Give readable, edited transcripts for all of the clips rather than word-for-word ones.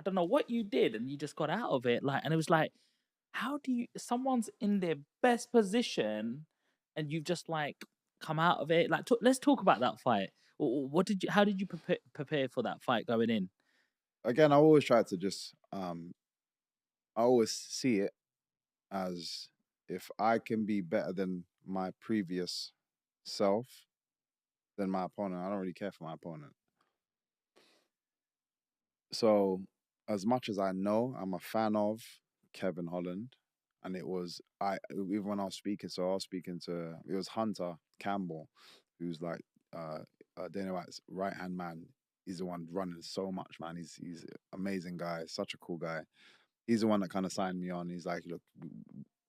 don't know what you did, and you just got out of it. Like, and it was like, how do you? Someone's in their best position, and you've just like come out of it. Like, let's talk about that fight. What did you? How did you prepare for that fight going in? Again, I always try to just I always see it as if I can be better than my previous self, than my opponent. I don't really care for my opponent. So, as much as I know, I'm a fan of Kevin Holland, and it was even when I was speaking. So I was speaking to it was Hunter Campbell, who's like Dana White's right hand man. He's the one running so much, man. He's an amazing guy, such a cool guy. He's the one that kind of signed me on. He's like, look,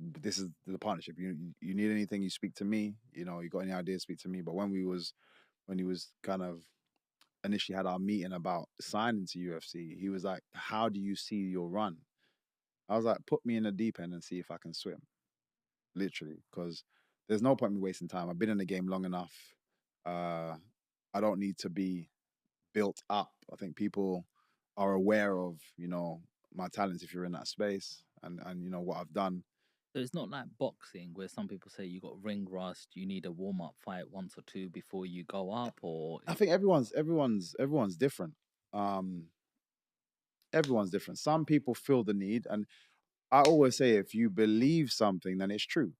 this is the partnership. You need anything, you speak to me. You know, you got any ideas, speak to me. But when he was kind of initially had our meeting about signing to UFC, he was like, "How do you see your run?" I was like, "Put me in the deep end and see if I can swim." Literally, because there's no point in me wasting time. I've been in the game long enough. Uh, I don't need to be built up. I think people are aware of my talents if you're in that space and what I've done. So it's not like boxing where some people say you got ring rust, you need a warm up fight once or two before you go up, or I think everyone's different. Um, everyone's different. Some people feel the need, and I always say if you believe something, then it's true.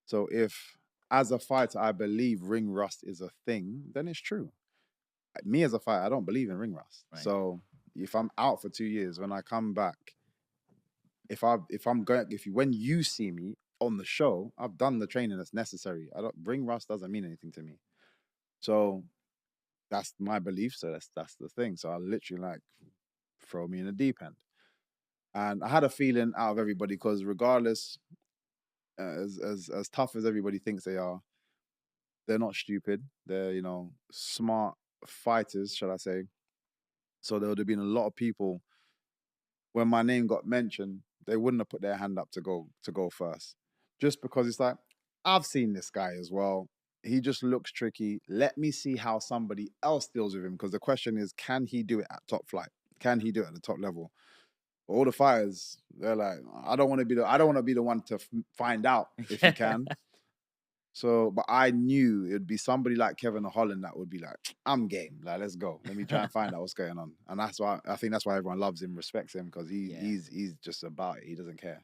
So if as a fighter I believe ring rust is a thing, then it's true. Me as a fighter, I don't believe in ring rust. right? So if I'm out for 2 years, when I come back, if when you see me on the show, I've done the training that's necessary. I don't ring rust doesn't mean anything to me. So that's my belief. So that's the thing. So I literally like throw me in the deep end. And I had a feeling out of everybody because regardless, as tough as everybody thinks they are, they're not stupid. They're smart fighters, shall I say? So there would have been a lot of people when my name got mentioned, they wouldn't have put their hand up to go first, just because it's like I've seen this guy as well. He just looks tricky. Let me see how somebody else deals with him because the question is, can he do it at top flight? Can he do it at the top level? But all the fighters, they're like, I don't want to be the one to find out if he can. So, but I knew it'd be somebody like Kevin Holland that would be like, I'm game. Like, let's go. Let me try and find out what's going on. And that's why I think that's why everyone loves him, respects him, because Yeah. he's just about it. He doesn't care.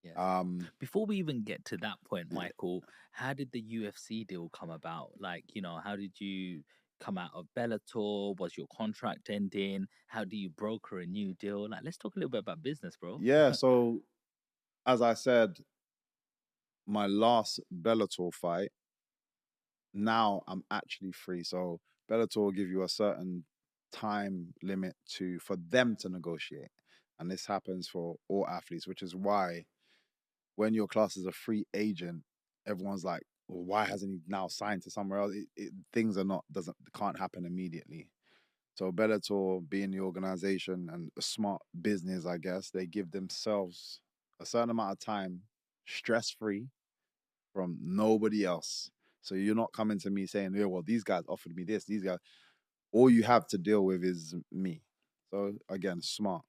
Yes. Um, Before we even get to that point, Michael, how did the UFC deal come about? Like, how did you come out of Bellator? Was your contract ending? How do you broker a new deal? Like, let's talk a little bit about business, bro. yeah. So as I said, my last Bellator fight, now I'm actually free. So Bellator will give you a certain time limit for them to negotiate. And this happens for all athletes, which is why when your class is a free agent, everyone's like, well, why hasn't he now signed to somewhere else? Things are not doesn't can't happen immediately. So Bellator, being the organization and a smart business, I guess, they give themselves a certain amount of time, stress free from nobody else. So you're not coming to me saying, yeah, well, these guys offered me this, these guys. All you have to deal with is me. So again, smart.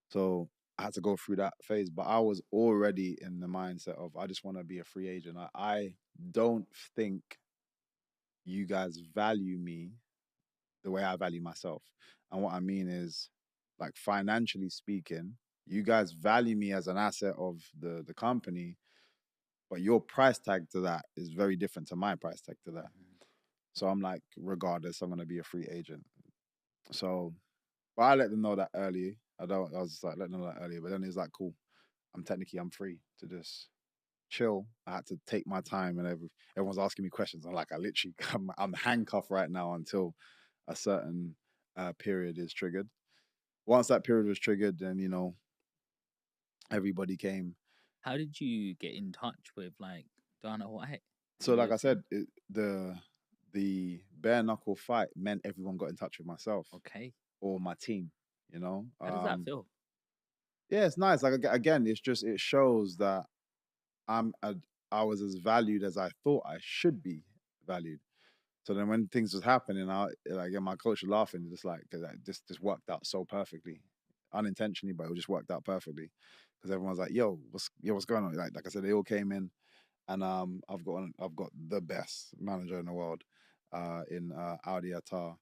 So I had to go through that phase, but I was already in the mindset of I just want to be a free agent. I don't think you guys value me the way I value myself. And what I mean is, like financially speaking, you guys value me as an asset of the company, but your price tag to that is very different to my price tag to that. So I'm like, regardless, I'm gonna be a free agent. So, but I let them know that early. I was just like letting them know that earlier. But then it's like, cool. I'm free to just chill. I had to take my time, and everyone's asking me questions. I'm like, I'm handcuffed right now until a certain period is triggered. Once that period was triggered, then everybody came. How did you get in touch with like Dana White, the So, like I UFC? said, the bare knuckle fight meant everyone got in touch with myself Okay. or my team. You know, How does that feel? yeah, it's nice. Like again, it shows that I'm I was as valued as I thought I should be valued. So then when things was happening, my coach was laughing, just like, cause this just worked out so perfectly, unintentionally, but it just worked out perfectly, because everyone's like, what's going on? Like I said, they all came in, and I've got the best manager in the world, in Audi Attar,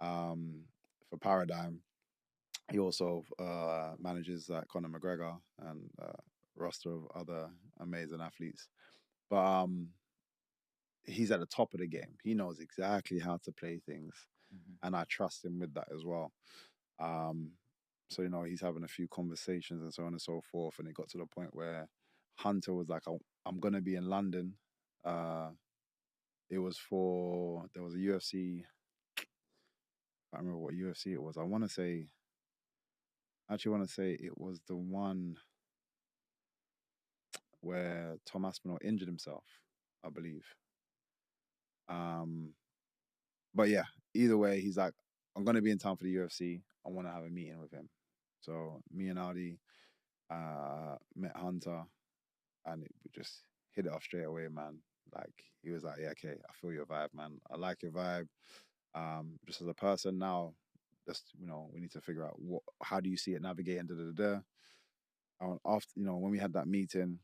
for Paradigm. He also manages Conor McGregor and roster of other amazing athletes, but he's at the top of the game. He knows exactly how to play things, and I trust him with that as well. Um, so he's having a few conversations and so on and so forth, and it got to the point where Hunter was like, "I'm gonna be in London." It was there was a UFC. I don't remember what UFC it was. I actually want to say it was the one where Tom Aspinall injured himself, I believe. But yeah, either way, he's like, I'm gonna be in town for the UFC. I want to have a meeting with him. So me and Audi met Hunter, and we just hit it off straight away, man. Like, he was like, yeah, okay, I feel your vibe, man. I like your vibe. Just as a person now, just we need to figure out how do you see it navigating. After when we had that meeting,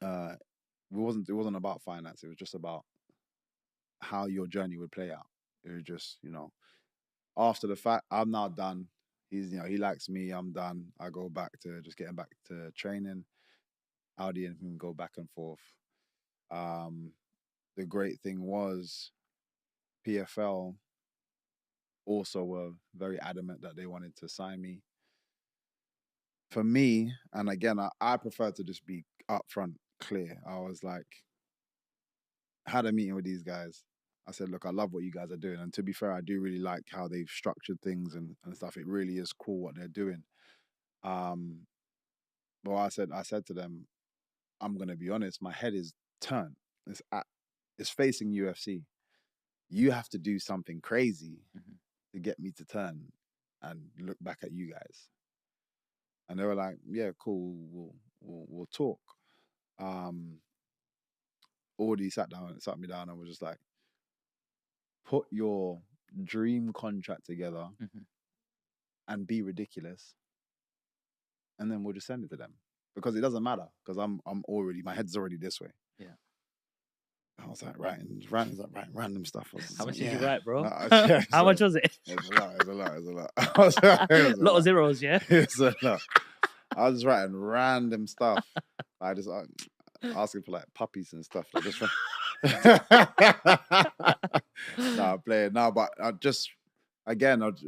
it wasn't about finance. It was just about how your journey would play out. It was just after the fact, I'm now done. He likes me. I'm done. I go back to just getting back to training. Audi and him go back and forth. The great thing was PFL also were very adamant that they wanted to sign me. For me, and again, I prefer to just be upfront, clear. I was like, had a meeting with these guys. I said, look, I love what you guys are doing. And to be fair, I do really like how they've structured things and stuff. It really is cool what they're doing. But I said to them, I'm gonna be honest, my head is turned. It's facing UFC. You have to do something crazy to get me to turn and look back at you guys. And they were like, yeah, cool, we'll talk. Audi sat me down and was just like, put your dream contract together and be ridiculous, and then we'll just send it to them, because it doesn't matter, because my head's already this way. Yeah. I was like writing random stuff. How much did you write, bro? Yeah, How much was it? It's a lot. A lot of zeros, yeah. It's a lot. I was just writing random stuff. I just asking for like puppies and stuff. Like just I'm playing now, but I just again, I'd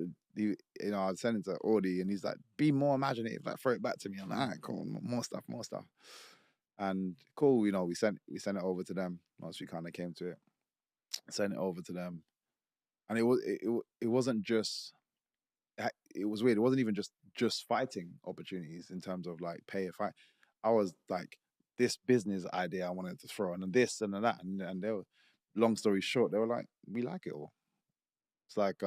send it to Audi, and he's like, "Be more imaginative, like throw it back to me." I'm like, "All right, cool, more stuff." And cool, we sent it over to them once we kind of came to it. Sent it over to them, and it wasn't just. It was weird. It wasn't even just fighting opportunities in terms of like pay a fight. I was like, this business idea I wanted to throw, and this and that, and they were, long story short, they were like, we like it all. It's like,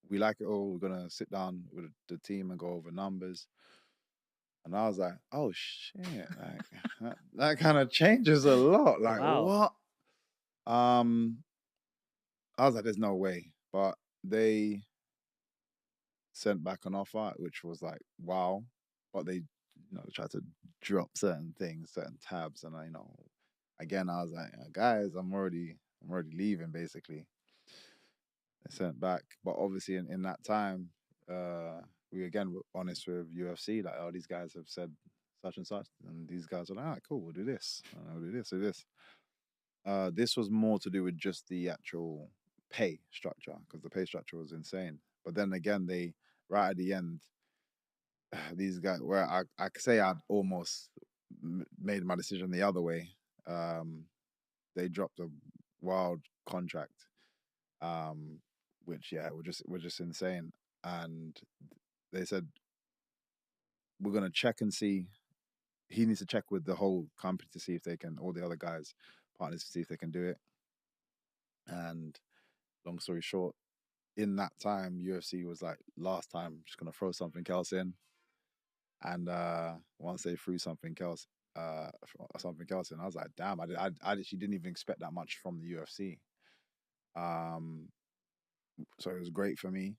we like it all. We're gonna sit down with the team and go over numbers. And I was like, oh shit, like that kind of changes a lot. Like, Wow. what? I was like, there's no way. But they sent back an offer, which was like, wow. But they tried to drop certain things, certain tabs, and again, I was like, guys, I'm already leaving, basically. They sent back, but obviously in that time, we again were honest with UFC, like, oh, these guys have said such and such, and these guys were like, all right, cool, we'll do this, we'll do this, do this. This was more to do with just the actual pay structure, because the pay structure was insane. But then again, they right at the end, these guys, where I could say I'd almost made my decision the other way. They dropped a wild contract, which were just insane. And they said, we're gonna check and see. He needs to check with the whole company to see if they can, all the other guys, partners, to see if they can do it. And long story short, in that time, UFC was like, last time, I'm just gonna throw something else in. And once they threw something else something else, and I was like, damn, I actually didn't even expect that much from the UFC. Um, so it was great for me.